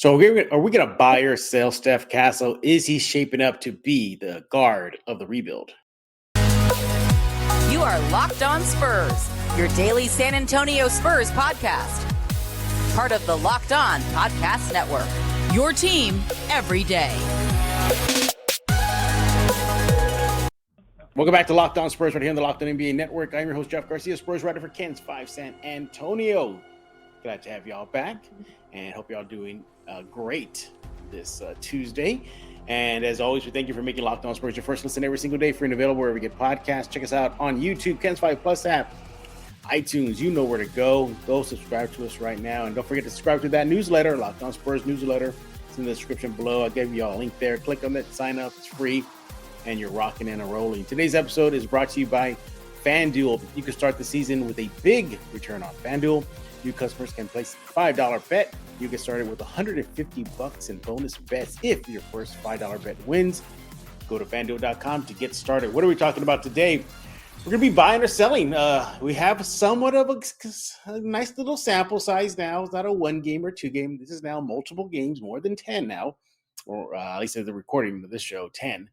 So are we going to buy or sell Steph Castle? Is he shaping up to be the guard of the rebuild? You are Locked On Spurs, your daily San Antonio Spurs podcast. Part of the Locked On Podcast Network, your team every day. Welcome back to Locked On Spurs right here on the Locked On NBA Network. I'm your host, Jeff Garcia, Spurs writer for Ken's 5 San Antonio. Glad to have y'all back and hope y'all doing great this Tuesday. And as always, we thank you for making Locked On Spurs your first listen every single day, free and available wherever we get podcasts. Check us out on YouTube, Ken's 5 Plus app, iTunes. You know where to go. Go subscribe to us right now. And don't forget to subscribe to that newsletter, Locked On Spurs newsletter. It's in the description below. I'll give you all a link there. Click on that, sign up. It's free, and you're rocking and rolling. Today's episode is brought to you by FanDuel. You can start the season with a big return on FanDuel. New customers can place a $5 bet. You get started with $150 in bonus bets if your first $5 bet wins. Go to FanDuel.com to get started. What are we talking about today? We're going to be buying or selling. We have somewhat of a nice little sample size now. It's not a 1 game or 2 game. This is now multiple games, more than 10 now, or at least at the recording of this show, 10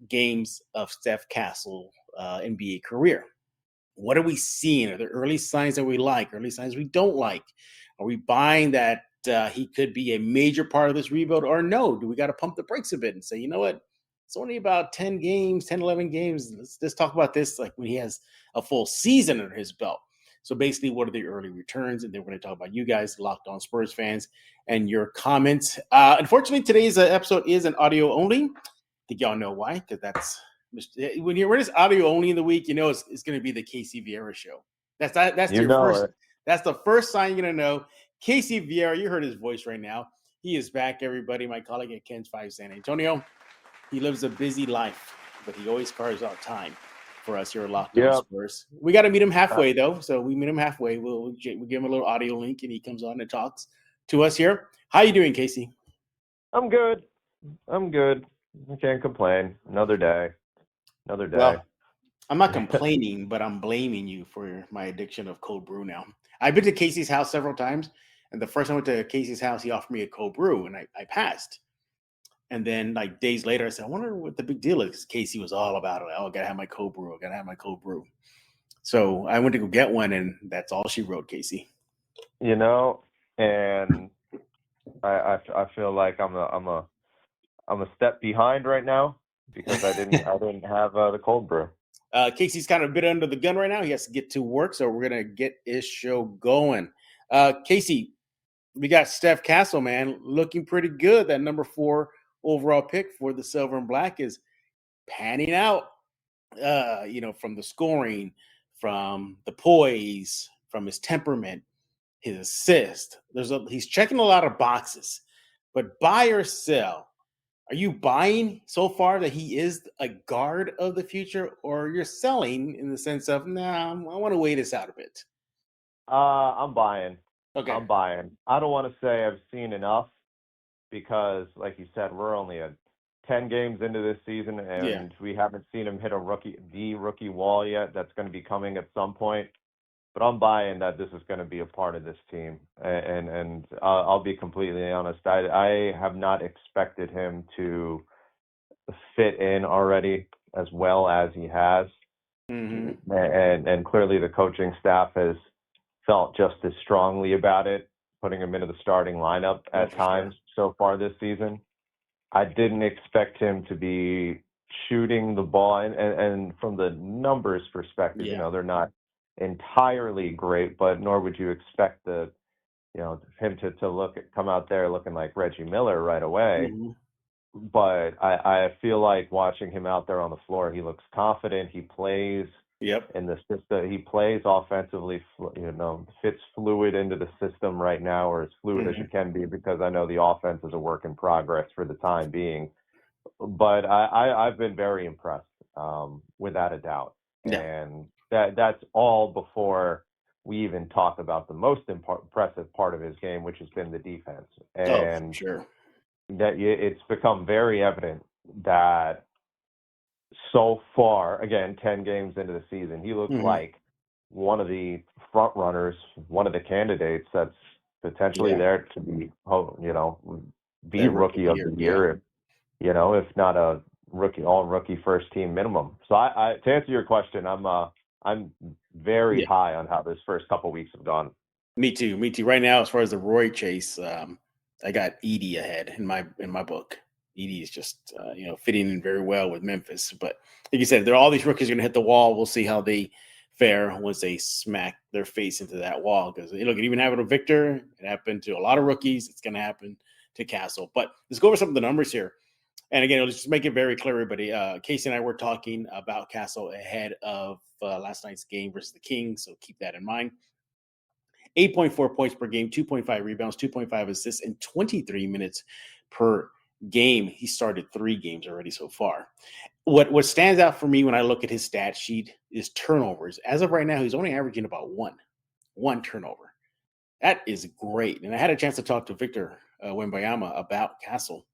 games of Steph Castle NBA career. What are we seeing? Are there early signs that we like, early signs we don't like? Are we buying that he could be a major part of this rebuild, or no? Do we got to pump the brakes a bit and say, you know what? It's only about 10 games, 10, 11 games. Let's talk about this like when he has a full season under his belt. So basically, what are the early returns? And then we're going to talk about you guys, Locked On Spurs fans, and your comments. Unfortunately, today's episode is an audio only. I think y'all know why, because that's when you're this audio only in the week, you know it's going to be the Casey Viera show. That's your first. It. That's the first sign you're going to know. Casey Viera, you heard his voice right now. He is back, everybody. My colleague at Ken's 5 San Antonio. He lives a busy life, but he always carves out time for us here at Locked On Spurs. We got to meet him halfway, though. So we meet him halfway. We'll give him a little audio link, and he comes on and talks to us here. How you doing, Casey? I'm good. I can't complain. Another day. Well, I'm not complaining, but I'm blaming you for my addiction of cold brew now. I've been to Casey's house several times, and the first time I went to Casey's house, he offered me a cold brew, and I passed. And then, like, days later, I said, I wonder what the big deal is. Casey was all about it. Oh, I got to have my cold brew. So I went to go get one, and that's all she wrote, Casey. You know, and I feel like I'm a step behind right now because I didn't have the cold brew. Casey's kind of a bit under the gun right now. He has to get to work, so we're gonna get his show going. Casey, we got Steph Castle, man, looking pretty good. That number 4 overall pick for the Silver and Black is panning out. From the scoring, from the poise, from his temperament, his assist. He's checking a lot of boxes, but buy or sell. Are you buying so far that he is a guard of the future, or you're selling in the sense of, I want to wait this out a bit? I'm buying. Okay. I'm buying. I don't want to say I've seen enough because, like you said, we're only 10 games into this season, and we haven't seen him hit the rookie wall yet. That's going to be coming at some point. But I'm buying that this is going to be a part of this team. And I'll be completely honest. I have not expected him to fit in already as well as he has. Mm-hmm. And clearly the coaching staff has felt just as strongly about it, putting him into the starting lineup at times so far this season. I didn't expect him to be shooting the ball. And from the numbers perspective, they're not entirely great, but nor would you expect him to come out there looking like Reggie Miller right away. Mm-hmm. But I feel like watching him out there on the floor, he looks confident. He plays in the system. He plays offensively, fits fluid into the system right now, or as fluid as you can be, because I know the offense is a work in progress for the time being. But I've been very impressed, without a doubt. Yeah. And that's all before we even talk about the most impressive part of his game, which has been the defense. And that it's become very evident that so far, again, 10 games into the season, he looks like one of the front runners, one of the candidates that's potentially Yeah, there to be, be that rookie of rookie the of year. the Yeah. year, if not a all rookie first team minimum. So I to answer your question, I'm very Yeah. high on how this first couple weeks have gone. Me too. Me too. Right now, as far as the Roy chase, I got Edie ahead in my book. Edie is just fitting in very well with Memphis. But like you said, there are all these rookies going to hit the wall. We'll see how they fare once they smack their face into that wall. Because look, it even happened to Victor. It happened to a lot of rookies. It's going to happen to Castle. But let's go over some of the numbers here. And again, let's just make it very clear, everybody. Casey and I were talking about Castle ahead of last night's game versus the Kings. So keep that in mind. 8.4 points per game, 2.5 rebounds, 2.5 assists, and 23 minutes per game. He started 3 games already so far. What stands out for me when I look at his stat sheet is turnovers. As of right now, he's only averaging about one turnover. That is great. And I had a chance to talk to Victor Wembanyama about Castle,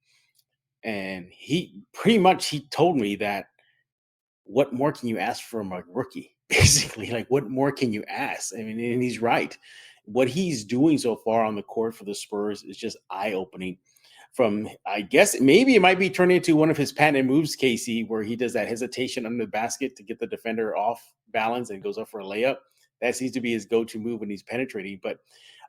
and he told me that what more can you ask from a rookie? Basically, like what more can you ask? I mean, and he's right. What he's doing so far on the court for the Spurs is just eye-opening. From, I guess maybe it might be turning into one of his patented moves, Casey, where he does that hesitation under the basket to get the defender off balance and goes up for a layup. That seems to be his go-to move when he's penetrating. But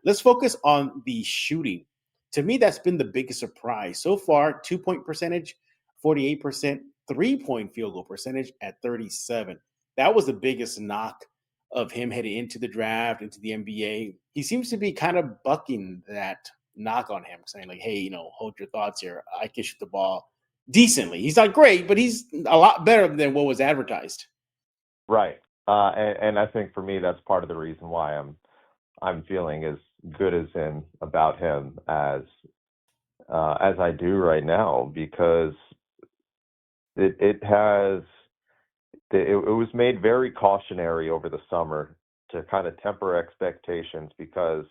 let's focus on the shooting. To me, that's been the biggest surprise so far. 2-point percentage, 48%, 3-point field goal percentage at 37. That was the biggest knock of him heading into the draft, into the NBA. He seems to be kind of bucking that knock on him, saying like, hey, hold your thoughts here. I can shoot the ball decently. He's not great, but he's a lot better than what was advertised. Right. And I think for me, that's part of the reason why I'm feeling as good as him about him as I do right now, because it was made very cautionary over the summer to kind of temper expectations, because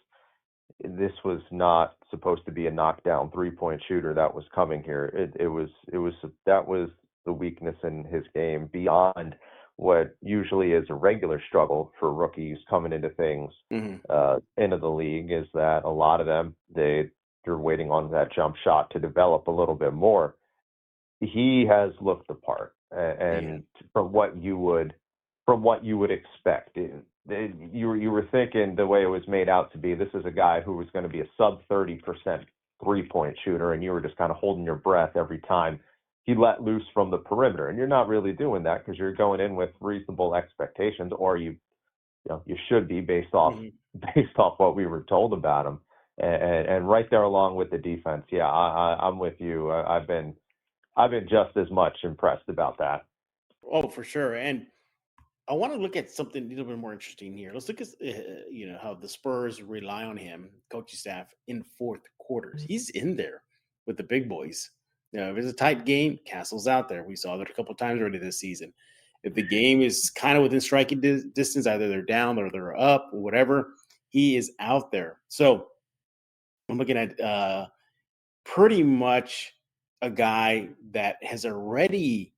this was not supposed to be a knockdown 3-point shooter that was coming here. That was the weakness in his game beyond what usually is a regular struggle for rookies coming into things, into the league, is that a lot of them, they're waiting on that jump shot to develop a little bit more. He has looked the part, and from what you would expect. You were thinking, the way it was made out to be, this is a guy who was going to be a sub 30% 3-point shooter, and you were just kind of holding your breath every time he let loose from the perimeter. And you're not really doing that, because you're going in with reasonable expectations, or you should be, based off what we were told about him. And right there along with the defense, yeah, I'm with you. I've been just as much impressed about that. Oh, for sure. And I want to look at something a little bit more interesting here. Let's look at how the Spurs rely on him, coaching staff, in fourth quarters. He's in there with the big boys. If it's a tight game, Castle's out there. We saw that a couple of times already this season. If the game is kind of within striking distance, either they're down or they're up or whatever, he is out there. So I'm looking at pretty much a guy that has already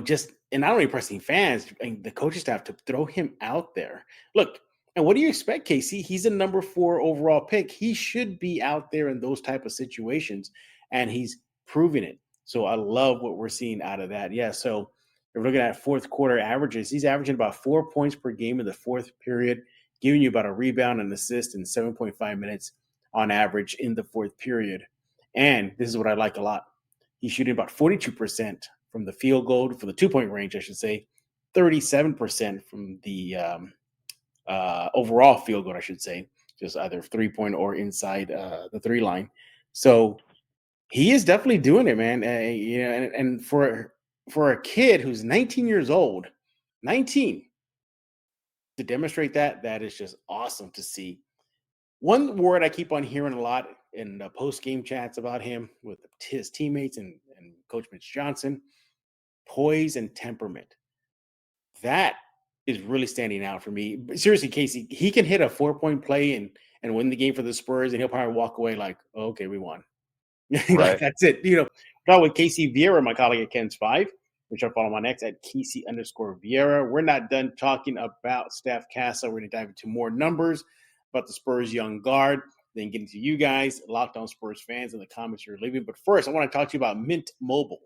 just, and not only impressing fans and the coaching staff to throw him out there. Look, and what do you expect, Casey? He's a number 4 overall pick. He should be out there in those type of situations, and he's proving it. So I love what we're seeing out of that. Yeah, so if we're looking at fourth quarter averages, he's averaging about 4 points per game in the fourth period, giving you about a rebound and assist in 7.5 minutes on average in the fourth period. And this is what I like a lot. He's shooting about 42% from the field goal, for the 2-point range, I should say, 37% from the overall field goal, I should say, just either 3-point or inside the 3 line. So he is definitely doing it, man. And for a kid who's 19 years old, 19, to demonstrate that is just awesome to see. One word I keep on hearing a lot in the post-game chats about him with his teammates and Coach Mitch Johnson: poise and temperament. That is really standing out for me. But seriously, Casey, he can hit a 4-point play and win the game for the Spurs, and he'll probably walk away like, oh, okay, we won. Like, that's it. Talk with Casey Viera, my colleague at Ken's 5, which I'll follow my next at Casey_Viera. We're not done talking about Steph Castle. We're going to dive into more numbers. about the Spurs young guard, then getting to you guys, Locked On Spurs fans, and the comments you're leaving. But first, I want to talk to you about Mint Mobile.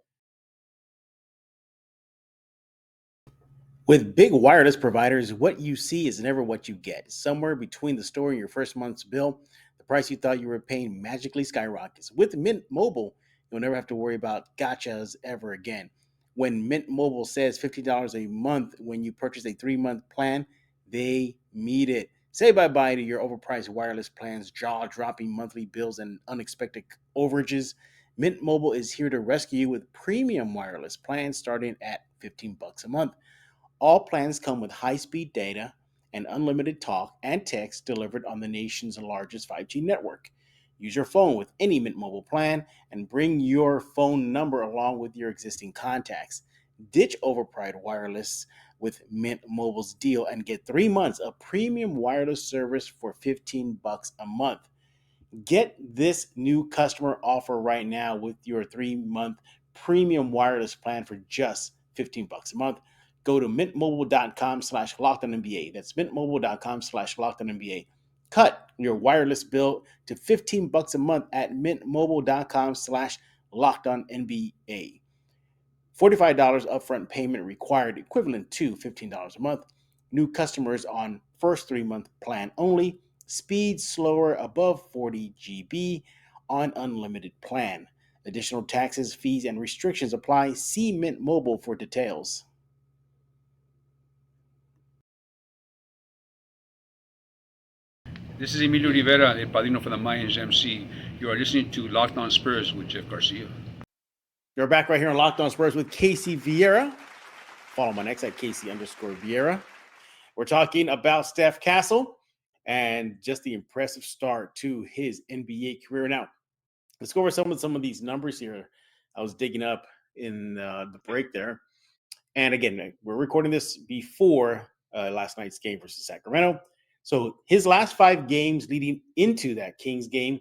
With big wireless providers, what you see is never what you get. Somewhere between the store and your first month's bill, the price you thought you were paying magically skyrockets. With Mint Mobile, you'll never have to worry about gotchas ever again. When Mint Mobile says $50 a month when you purchase a 3-month plan, they meet it. Say bye-bye to your overpriced wireless plans, jaw-dropping monthly bills, and unexpected overages. Mint Mobile is here to rescue you with premium wireless plans starting at $15 a month. All plans come with high-speed data and unlimited talk and text delivered on the nation's largest 5G network. Use your phone with any Mint Mobile plan and bring your phone number along with your existing contacts. Ditch overpriced wireless with Mint Mobile's deal and get 3 months of premium wireless service for $15 a month. Get this new customer offer right now with your 3-month premium wireless plan for just $15 a month. Go to mintmobile.com/LockedOnNBA. That's mintmobile.com/LockedOnNBA. Cut your wireless bill to $15 a month at mintmobile.com/LockedOnNBA. $45 upfront payment required, equivalent to $15 a month. New customers on first 3-month plan only. Speed slower above 40 GB on unlimited plan. Additional taxes, fees, and restrictions apply. See Mint Mobile for details. This is Emilio Rivera, El Padrino for the Mayans MC. You are listening to Locked On Spurs with Jeff Garcia. You're back right here on Locked On Spurs with Casey Viera. Follow my next at Casey_Viera. We're talking about Steph Castle and just the impressive start to his NBA career. Now, let's go over some of these numbers here. I was digging up in the break there. And again, we're recording this before last night's game versus Sacramento. So his last 5 games leading into that Kings game,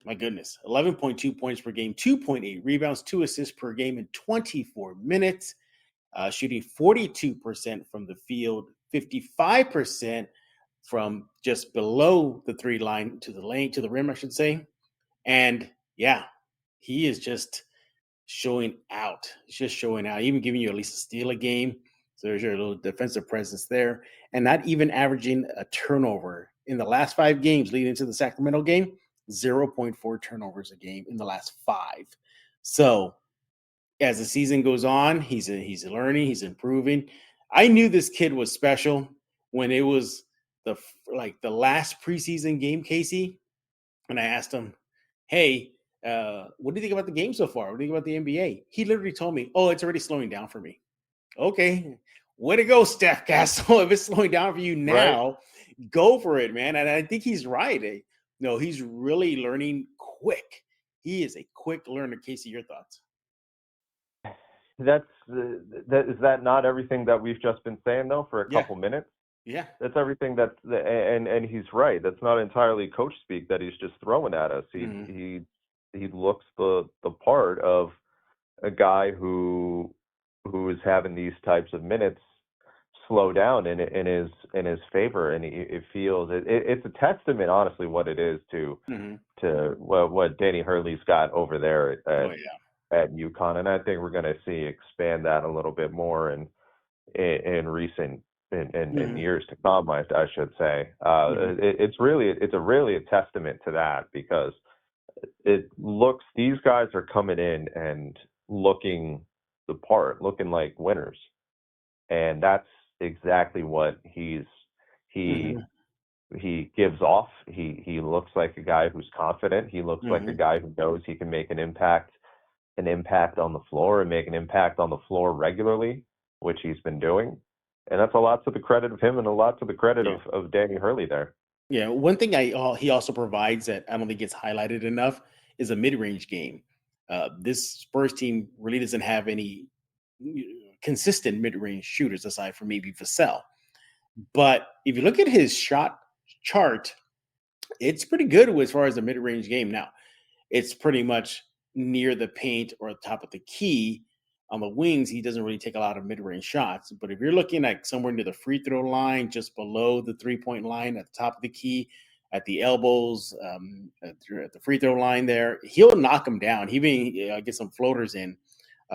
my goodness, 11.2 points per game, 2.8 rebounds, 2 assists per game in 24 minutes, shooting 42% from the field, 55% from just below the 3 line to the rim, I should say. And yeah, he is just showing out. He's just showing out, even giving you at least a steal a game. So there's your little defensive presence there. And not even averaging a turnover. In the last 5 games leading into the Sacramento game, 0.4 turnovers a game in the last 5. So as the season goes on, he's learning, he's improving. I knew this kid was special when it was the last preseason game, Casey. And I asked him, hey, what do you think about the game so far? What do you think about the NBA? He literally told me, oh, it's already slowing down for me. Okay, way to go, Steph Castle. If it's slowing down for you now, go for it, man. And I think he's right. No, he's really learning quick. He is a quick learner. Casey, your thoughts? Is that not everything that we've just been saying though for a couple minutes? Yeah, that's everything. And he's right. That's not entirely coach speak that he's just throwing at us. He looks the part of a guy who is having these types of minutes slow down in his favor, and it feels it's a testament, honestly, what it is to what Danny Hurley's got over there at UConn, and I think we're going to see expand that a little bit more in recent in years to come, I should say. It's really a testament to that, because these guys are coming in and looking the part, looking like winners, and that's exactly what he gives off. He looks like a guy who's confident. He looks like a guy who knows he can make an impact on the floor, and make an impact on the floor regularly, which he's been doing. And that's a lot to the credit of him, and a lot to the credit of Danny Hurley there. Yeah, one thing he also provides that I don't think gets highlighted enough is a mid-range game. This Spurs team really doesn't have any consistent mid-range shooters aside from maybe Vassell. But if you look at his shot chart, it's pretty good as far as the mid-range game. Now, it's pretty much near the paint or top of the key on the wings, he doesn't really take a lot of mid-range shots. But if you're looking at somewhere near the free throw line, just below the 3-point line, at the top of the key, at the elbows, at the free throw line there, he'll knock them down. He even get some floaters in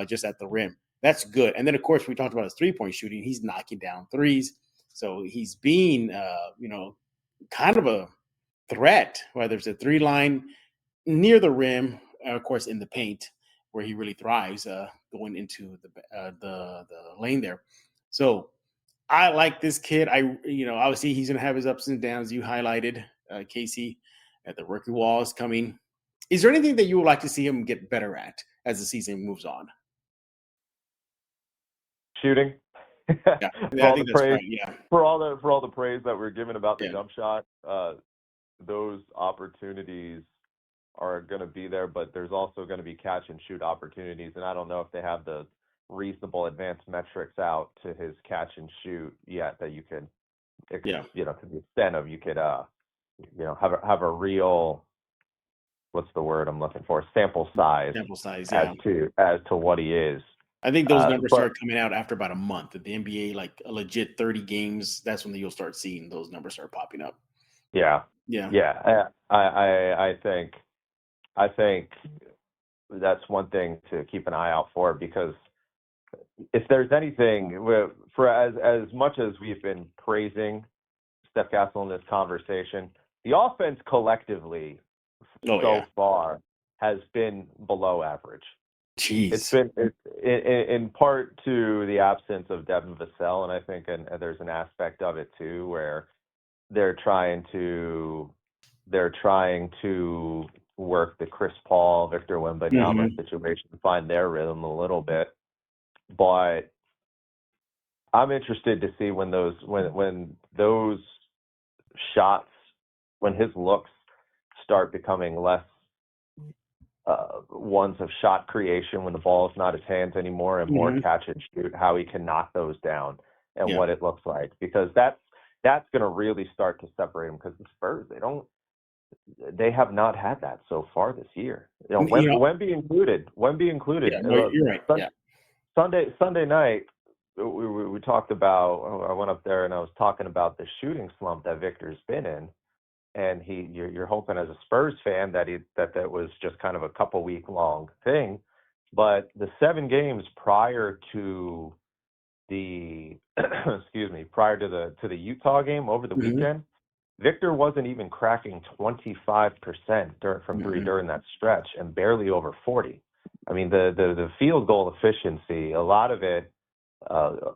just at the rim. That's good. And then, of course, we talked about his three-point shooting. He's knocking down threes. So he's being, kind of a threat, whether it's a three-line near the rim, of course, in the paint, where he really thrives, going into the lane there. So I like this kid. Obviously he's going to have his ups and downs. You highlighted Casey at the rookie wall is coming. Is there anything that you would like to see him get better at as the season moves on? Shooting. Yeah, I think that's right. Yeah, for all the praise that we're giving about the Yeah. jump shot, those opportunities are going to be there, but there's also going to be catch and shoot opportunities, and I don't know if they have the reasonable advanced metrics out to his catch and shoot yet that you can, Yeah. to the extent of you could, have a real, what's the word I'm looking for, sample size Yeah. as to what he is. I think those numbers start coming out after about a month. At the NBA, like a legit 30 games, that's when you'll start seeing those numbers start popping up. Yeah. I think that's one thing to keep an eye out for, because if there's anything, for as much as we've been praising Steph Castle in this conversation, the offense collectively far has been below average. Jeez. It's been in part to the absence of Devin Vassell, and I think there's an aspect of it too where they're trying to work the Chris Paul, Victor Wembanyama situation to find their rhythm a little bit. But I'm interested to see when those shots, when his looks start becoming less ones of shot creation, when the ball is not his hands anymore and more catch and shoot, how he can knock those down and what it looks like, because that's going to really start to separate him, because the Spurs, they have not had that so far this year. Wemby included. Yeah, no, you're right. Sunday night, we talked about. I went up there and I was talking about the shooting slump that Victor's been in, and you're hoping as a Spurs fan that that was just kind of a couple week long thing, but the 7 games prior to the prior to the Utah game over the weekend, Victor wasn't even cracking 25% from three during that stretch, and barely over 40. I mean, the field goal efficiency, a lot of it,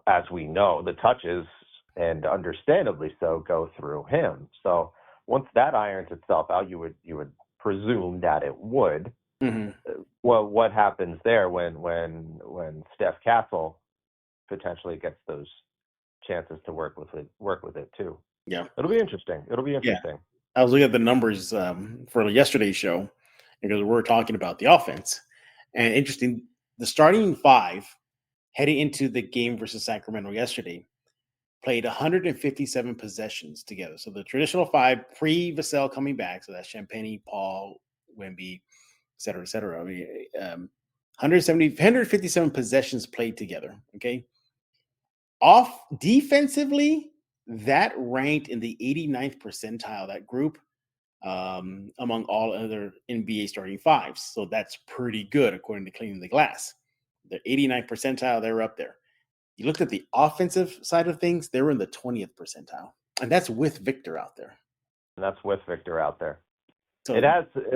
as we know, the touches, and understandably so, go through him. So once that irons itself out, you would presume that it would. Well, what happens there when Steph Castle potentially gets those chances to work with it too? Yeah, it'll be interesting. Yeah. I was looking at the numbers for yesterday's show, because we're talking about the offense. And interesting, the starting 5 heading into the game versus Sacramento yesterday played 157 possessions together. So the traditional 5 pre-Vassell coming back, so that's Champagnie, Paul, Wemby, et cetera, et cetera. I mean, 157 possessions played together. Okay. Off defensively, that ranked in the 89th percentile, that group, among all other NBA starting 5s. So that's pretty good according to Cleaning the Glass. The 89th percentile, they're up there. You looked at the offensive side of things, they were in the 20th percentile. And that's with Victor out there. So it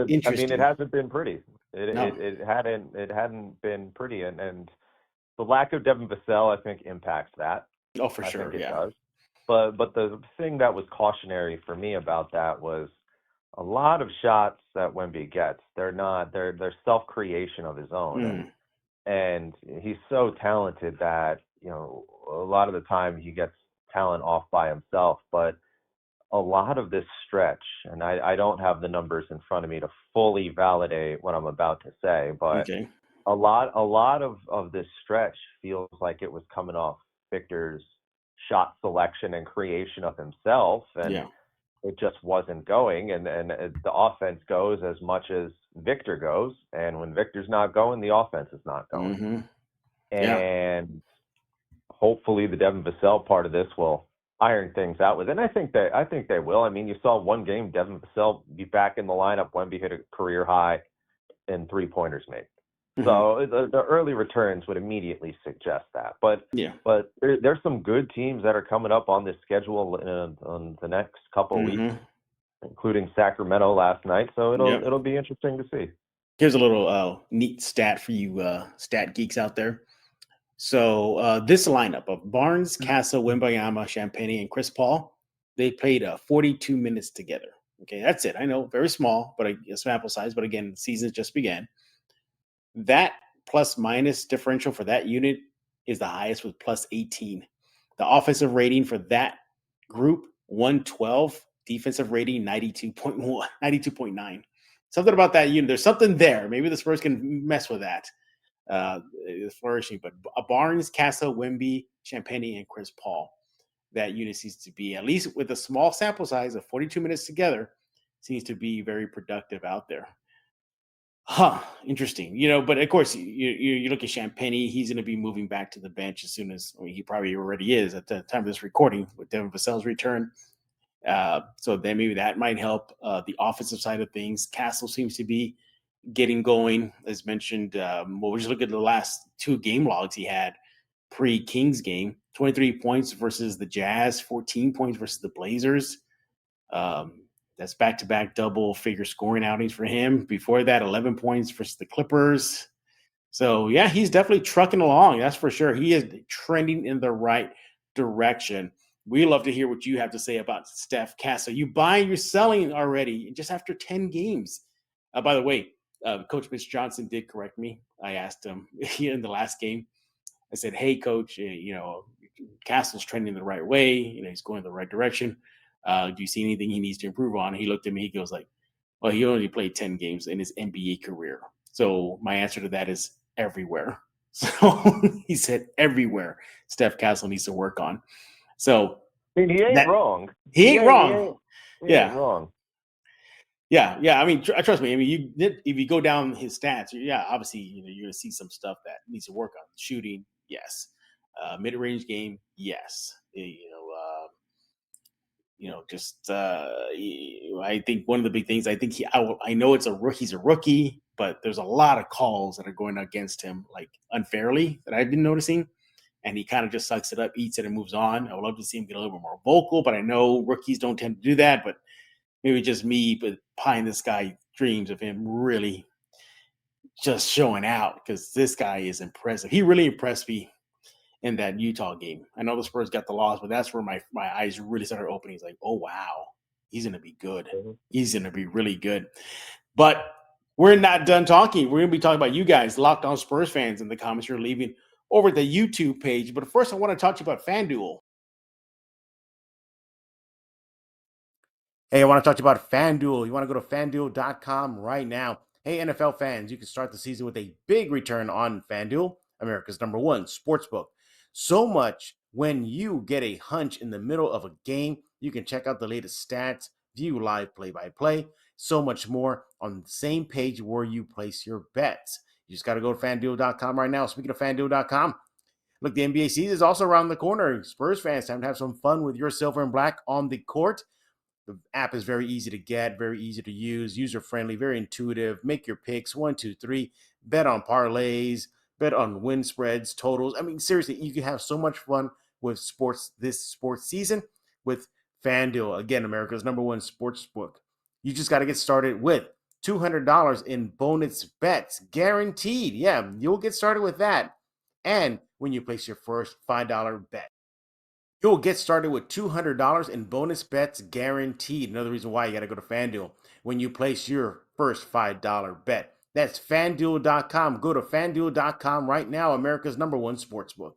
interesting. hasn't been pretty. It hadn't been pretty, and the lack of Devin Vassell, I think, impacts that. Oh, for sure. I think it does. But the thing that was cautionary for me about that was a lot of shots that Wemby gets, they're self-creation of his own. And he's so talented that, a lot of the time he gets talent off by himself. But a lot of this stretch, and I don't have the numbers in front of me to fully validate what I'm about to say, but a lot of this stretch feels like it was coming off Victor's shot selection and creation of himself, and it just wasn't going. And the offense goes as much as Victor goes, and when Victor's not going, the offense is not going. and hopefully the Devin Vassell part of this will iron things out with it. And I think they will. I mean, you saw one game, Devin Vassell be back in the lineup. Wemby hit a career high in 3-pointers made. So the early returns would immediately suggest that. But there's some good teams that are coming up on this schedule on the next couple of weeks, including Sacramento last night. So it'll be interesting to see. Here's a little neat stat for you stat geeks out there. So this lineup of Barnes, Castle, Wembanyama, Champagnie, and Chris Paul, they played 42 minutes together. Okay, that's it. I know, very small, but a sample size. But again, the season just began. That plus-minus differential for that unit is the highest with plus 18. The offensive rating for that group, 112. Defensive rating, 92.1, 92.9. Something about that unit. There's something there. Maybe the Spurs can mess with that. It's flourishing. But Barnes, Castle, Wemby, Champagnie, and Chris Paul. That unit seems to be, at least with a small sample size of 42 minutes together, seems to be very productive out there. Interesting. But of course, you look at Champagnie, he's going to be moving back to the bench as soon as, he probably already is at the time of this recording with Devin Vassell's return. So then maybe that might help the offensive side of things. Castle seems to be getting going, as mentioned. We'll just look at the last 2 game logs he had pre-Kings game. 23 points versus the Jazz, 14 points versus the Blazers. That's back-to-back double-figure scoring outings for him. Before that, 11 points versus the Clippers. So, yeah, he's definitely trucking along. That's for sure. He is trending in the right direction. We love to hear what you have to say about Steph Castle. You buying, you're selling already just after 10 games. By the way, Coach Mitch Johnson did correct me. I asked him in the last game. I said, hey, Coach, Castle's trending the right way. He's going in the right direction. Do you see anything he needs to improve on? He looked at me. He goes like, well, he only played 10 games in his NBA career. So my answer to that is everywhere. So he said everywhere Steph Castle needs to work on. So he ain't wrong. He ain't wrong. He ain't wrong. Yeah. I mean, trust me. I mean, if you go down his stats, obviously, you're going to see some stuff that needs to work on. Shooting, yes. Mid-range game, yes. I think one of the big things, I think I know he's a rookie, but there's a lot of calls that are going against him, like unfairly, that I've been noticing. And he kind of just sucks it up, eats it, and moves on. I would love to see him get a little bit more vocal, but I know rookies don't tend to do that. But maybe just me, but pie in the sky dreams of him really just showing out, because this guy is impressive. He really impressed me in that Utah game. I know the Spurs got the loss, but that's where my eyes really started opening. It's like, oh, wow, he's going to be good. He's going to be really good. But we're not done talking. We're going to be talking about you guys, Locked On Spurs fans, in the comments you're leaving over the YouTube page. But first, I want to talk to you about FanDuel. Hey, I want to talk to you about FanDuel. You want to go to FanDuel.com right now. Hey, NFL fans, you can start the season with a big return on FanDuel, America's #1 sportsbook. So much when you get a hunch in the middle of a game, you can check out the latest stats, view live play-by-play, so much more on the same page where you place your bets. You just got to go to FanDuel.com right now. Speaking of FanDuel.com, look, the NBA season is also around the corner. Spurs fans, time to have some fun with your silver and black on the court. The app is very easy to get, very easy to use, user-friendly, very intuitive. Make your picks, 1, 2, 3. Bet on parlays, bet on win spreads, totals. I mean, seriously, you can have so much fun with sports this sports season with FanDuel. Again, America's #1 sportsbook. You just got to get started with $200 in bonus bets, guaranteed. Yeah, you'll get started with that. And when you place your first $5 bet, you'll get started with $200 in bonus bets guaranteed. Another reason why you got to go to FanDuel when you place your first $5 bet. That's FanDuel.com. Go to FanDuel.com right now, America's #1 sportsbook.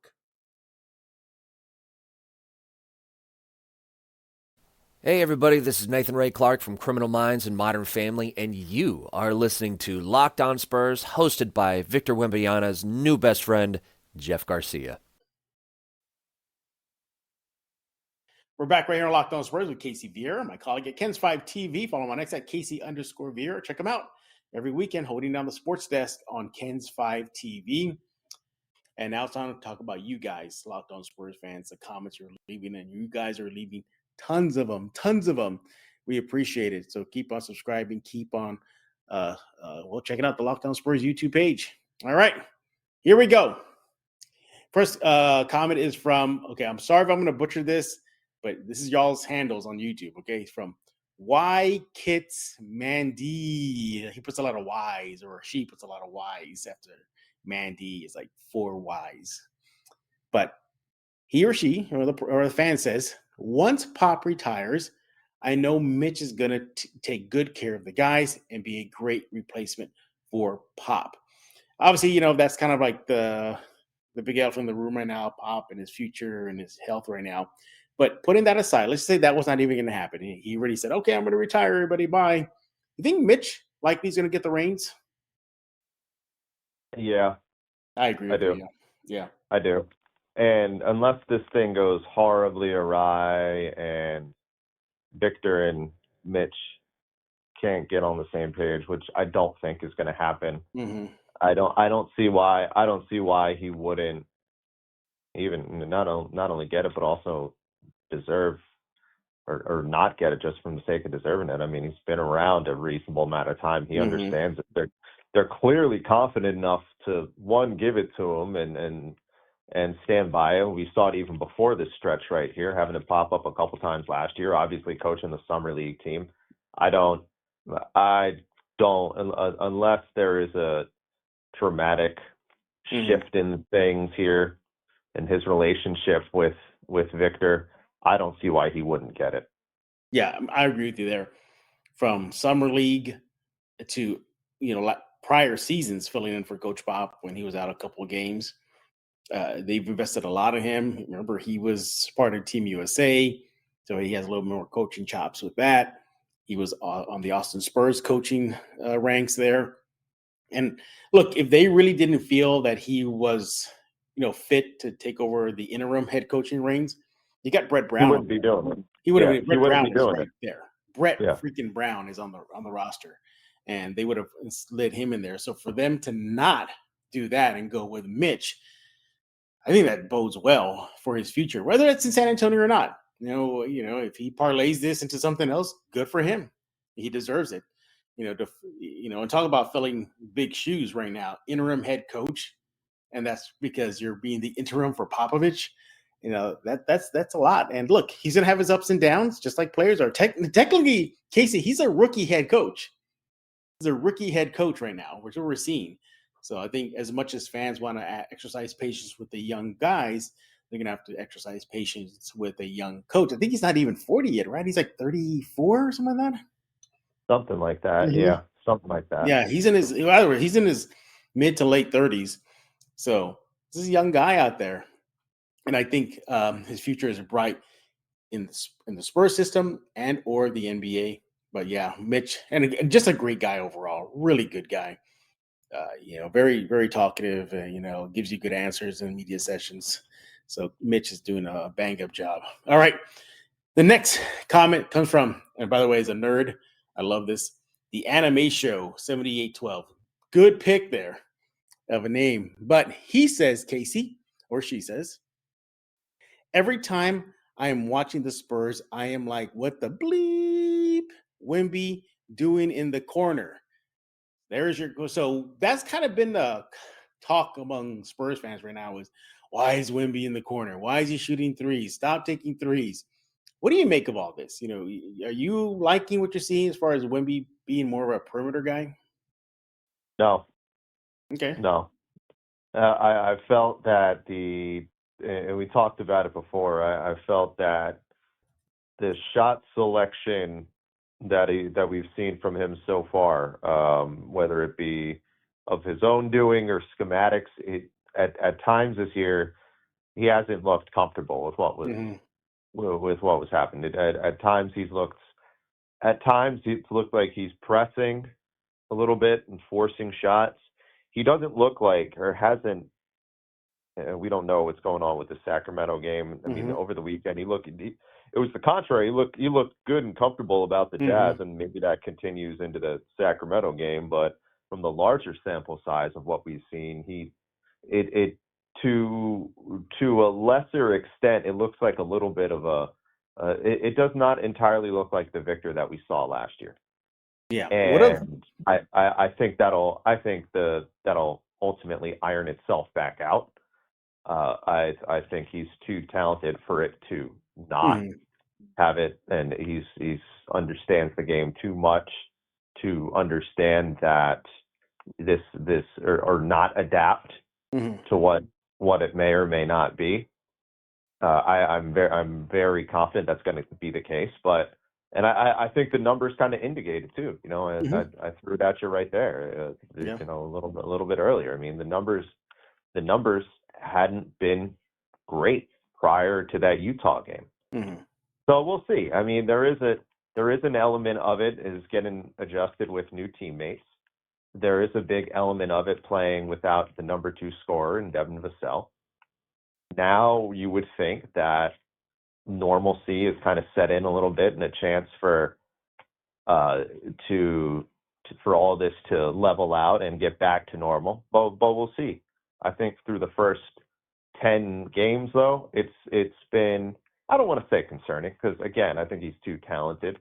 Hey everybody, this is Nathan Ray Clark from Criminal Minds and Modern Family, and you are listening to Locked On Spurs, hosted by Victor Wembanyama's new best friend, Jeff Garcia. We're back right here on Locked On Spurs with Casey Viera, my colleague at Kens5 TV. Follow him on X at Casey_Viera. Check him out every weekend, holding down the sports desk on Kens5 TV. And now it's time to talk about you guys, Locked On Spurs fans, the comments you're leaving, and you guys are leaving tons of them. We appreciate it. So keep on subscribing, keep on checking out the Locked On Spurs YouTube page. All right, here we go. First comment is from, I'm sorry if I'm going to butcher this, but this is y'all's handles on YouTube, okay? It's from Y Kits Mandy. He puts a lot of Y's, or she puts a lot of Y's after Mandy. Is like 4 Y's. But he or she, or the fan says, once Pop retires, I know Mitch is going to take good care of the guys and be a great replacement for Pop. Obviously, that's kind of like the big elephant in the room right now, Pop and his future and his health right now. But putting that aside, let's say that was not even going to happen. He already said, okay, I'm going to retire, everybody, bye. You think Mitch likely is going to get the reins? Yeah. I agree with you. Yeah. I do. And unless this thing goes horribly awry and Victor and Mitch can't get on the same page, which I don't think is going to happen. Mm-hmm. I don't see why he wouldn't even not only get it, but also deserve or not get it just from the sake of deserving it. I mean, he's been around a reasonable amount of time. He understands it. They're clearly confident enough to, one, give it to him and stand by him. We saw it even before this stretch right here, having it pop up a couple times last year, obviously coaching the summer league team. I don't unless there is a dramatic shift in things here in his relationship with Victor, I don't see why he wouldn't get it. Yeah, I agree with you there. From summer league to, prior seasons filling in for Coach Pop when he was out a couple of games. They've invested a lot in him. Remember, he was part of Team USA, so he has a little more coaching chops with that. He was on the Austin Spurs coaching ranks there. And look, if they really didn't feel that he was, fit to take over the interim head coaching reins, you got Brett Brown. He wouldn't be doing it. He wouldn't be. Brett Brown be doing is right it there. Brett freaking Brown is on the roster, and they would have slid him in there. So for them to not do that and go with Mitch, I think that bodes well for his future, whether it's in San Antonio or not. If he parlays this into something else, good for him. He deserves it. And talk about filling big shoes right now. Interim head coach, and that's because you're being the interim for Popovich. That's a lot. And look, he's gonna have his ups and downs, just like players are. Technically, Casey, he's a rookie head coach. He's a rookie head coach right now, which is what we're seeing. So I think as much as fans want to exercise patience with the young guys, they're gonna have to exercise patience with a young coach. I think he's not even 40 yet, right? He's like 34 or something like that. Something like that. Mm-hmm. Yeah, something like that. Yeah, he's in his mid to late 30s. So this is a young guy out there. And I think his future is bright in the Spurs system and or the NBA. But yeah, Mitch, and just a great guy overall, really good guy. Very, very talkative. Gives you good answers in media sessions. So Mitch is doing a bang up job. All right, the next comment comes from, and by the way, is a nerd. I love this. The Anime Show 7812. Good pick there of a name, but he says, Casey, or she says, every time I am watching the Spurs, I am like, what the bleep Wemby doing in the corner? There's so that's kind of been the talk among Spurs fans right now is, why is Wemby in the corner? Why is he shooting threes? Stop taking threes. What do you make of all this? Are you liking what you're seeing as far as Wemby being more of a perimeter guy? No. Okay. No. I felt that and we talked about it before. I felt that the shot selection that we've seen from him so far, whether it be of his own doing or schematics, at times this year he hasn't looked comfortable with what was with what was happening. At times it's looked like he's pressing a little bit and forcing shots. He doesn't look like, or hasn't. We don't know what's going on with the Sacramento game. I mean, over the weekend, it was the contrary. He looked good and comfortable about the Jazz, and maybe that continues into the Sacramento game. But from the larger sample size of what we've seen, it to a lesser extent, it looks like a little bit of a. It does not entirely look like the Victor that we saw last year. Yeah. And I think that'll ultimately iron itself back out. I think he's too talented for it to not have it, and he's understands the game too much to understand that this or not adapt to what it may or may not be. I'm very confident that's going to be the case, and I think the numbers kind of indicate it too. You know, I threw it at you right there. You know, a little bit earlier. I mean, the numbers hadn't been great prior to that Utah game. So we'll see. I mean, there is an element of it is getting adjusted with new teammates. There is a big element of it playing without the number 2 scorer in Devin Vassell. Now you would think that normalcy is kind of set in a little bit and a chance for for all this to level out and get back to normal. But we'll see. I think through the first 10 games, though, it's been, I don't want to say concerning, because again, I think he's too talented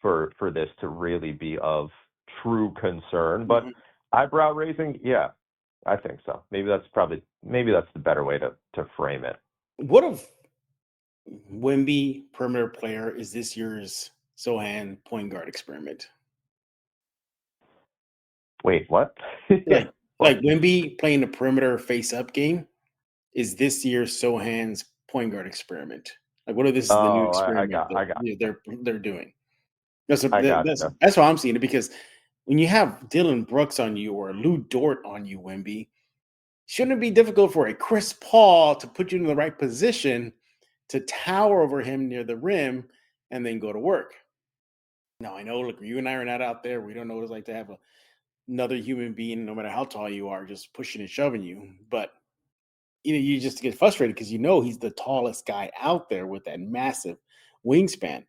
for this to really be of true concern. But eyebrow raising, yeah, I think so. Maybe that's the better way to frame it. What if Wemby, perimeter player, is this year's Sohan point guard experiment? Wait, what? like Wemby playing the perimeter face-up game is this year's Sohan's point guard experiment. Like, what if this is the new experiment they're doing? That's how I'm seeing it, because when you have Dylan Brooks on you or Lou Dort on you, Wemby, shouldn't it be difficult for a Chris Paul to put you in the right position to tower over him near the rim and then go to work? Now, I know, look, you and I are not out there. We don't know what it's like to have another human being, no matter how tall you are, just pushing and shoving you. But, you just get frustrated because he's the tallest guy out there with that massive wingspan.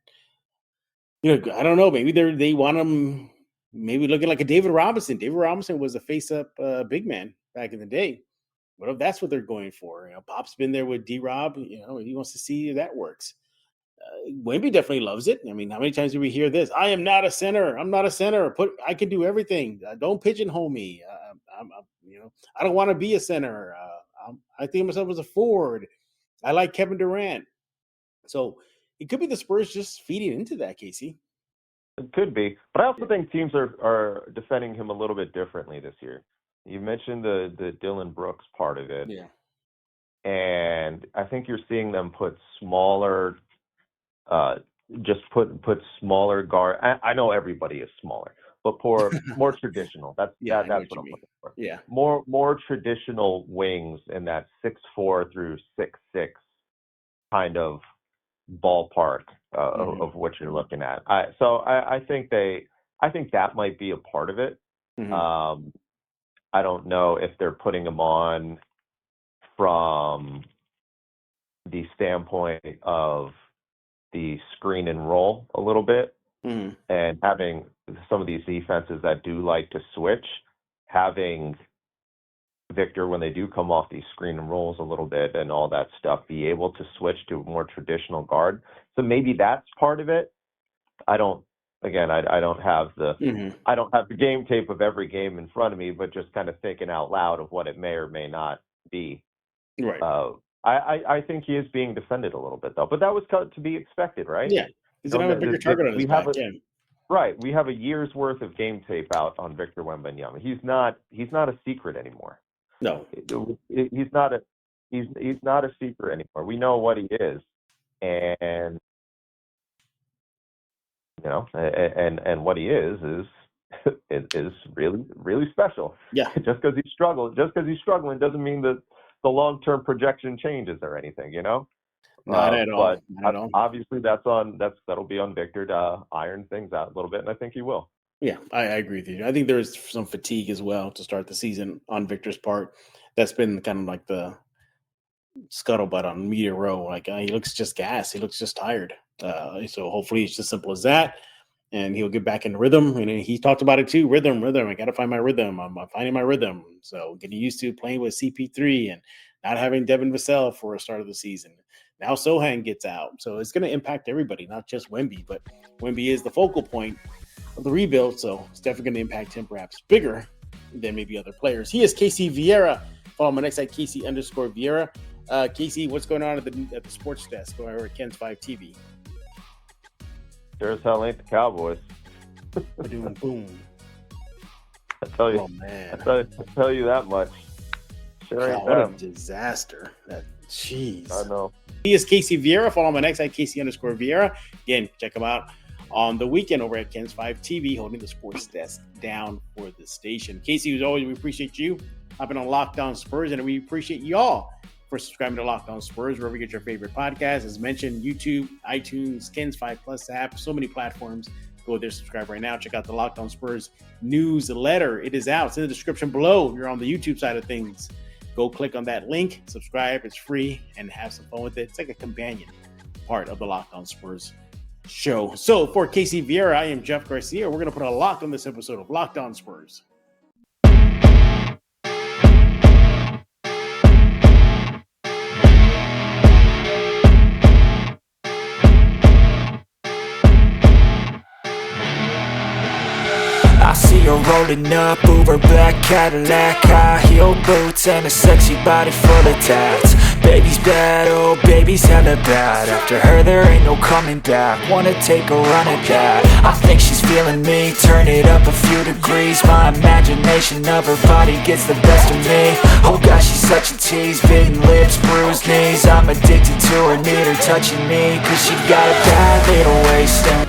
I don't know. Maybe they want him maybe looking like a David Robinson. David Robinson was a face-up big man back in the day. What if that's what they're going for? Pop's been there with D-Rob. He wants to see if that works. Wemby definitely loves it. I mean, how many times do we hear this? I am not a center. I'm not a center. I can do everything. Don't pigeonhole me. I don't want to be a center. I think of myself as a forward. I like Kevin Durant. So it could be the Spurs just feeding into that, Casey. It could be. But I also think teams are defending him a little bit differently this year. You mentioned the Dylan Brooks part of it. Yeah. And I think you're seeing them put smaller, put smaller guard. I know everybody is smaller, but more traditional. That's what I'm looking for. Yeah. More traditional wings in that 6'4" through 6'6" kind of ballpark of what you're looking at. I think that might be a part of it. I don't know if they're putting him on from the standpoint of the screen and roll a little bit, and having some of these defenses that do like to switch, having Victor, when they do come off these screen and rolls a little bit and all that stuff, be able to switch to a more traditional guard. So maybe that's part of it. I don't have the game tape of every game in front of me, but just kind of thinking out loud of what it may or may not be. Right. I think he is being defended a little bit, though, but that was to be expected, right? Yeah. He's going to have a bigger target on his back. Right. We have a year's worth of game tape out on Victor Wembanyama. He's not a secret anymore. No. He's not a secret anymore. We know what he is. And and what he is really, really special. Yeah. Just because he's struggling doesn't mean that the long-term projection changes or anything, Not at all. But obviously that'll be on Victor to iron things out a little bit, and I think he will. Yeah, I agree with you. I think there's some fatigue as well to start the season on Victor's part. That's been kind of like the scuttlebutt on Media Row. Like, he looks just gassed. He looks just tired. So hopefully it's just simple as that, and he'll get back in rhythm. And he talked about it too. Rhythm. I got to find my rhythm. I'm finding my rhythm. So getting used to playing with CP3 and not having Devin Vassell for a start of the season. Now Sohan gets out. So it's going to impact everybody, not just Wemby, but Wemby is the focal point of the rebuild. So it's definitely going to impact him perhaps bigger than maybe other players. He is Casey Viera. Follow my next site, Casey_Viera. Casey, what's going on at the sports desk over at Ken's 5 TV? Sure as hell ain't the Cowboys. Boom, boom. I tell you, Oh, man. I tell you that much. Sure ain't God, what a them. disaster. Jeez. I know. He is Casey Viera. Follow him on X at Casey_Viera. Again, check him out on the weekend over at Ken's 5 TV, holding the sports desk down for the station. Casey, as always, we appreciate you hopping on Locked On Spurs, and we appreciate y'all for subscribing to Locked On Spurs, wherever you get your favorite podcast. As mentioned, YouTube, iTunes, Ken's 5 Plus app, so many platforms. Go there, subscribe right now. Check out the Locked On Spurs newsletter. It is out. It's in the description below. If you're on the YouTube side of things, go click on that link, subscribe. It's free, and have some fun with it. It's like a companion part of the Locked On Spurs show. So for Casey Viera, I am Jeff Garcia. We're going to put a lock on this episode of Locked On Spurs. I see her rolling up, Uber black Cadillac, high heel boots and a sexy body full of tats. Baby's bad, oh baby's hella bad. After her there ain't no coming back. Wanna take a run at that. I think she's feeling me, turn it up a few degrees. My imagination of her body gets the best of me. Oh gosh, she's such a tease, bitten lips, bruised knees. I'm addicted to her, need her touching me, cause she got a bad little waist and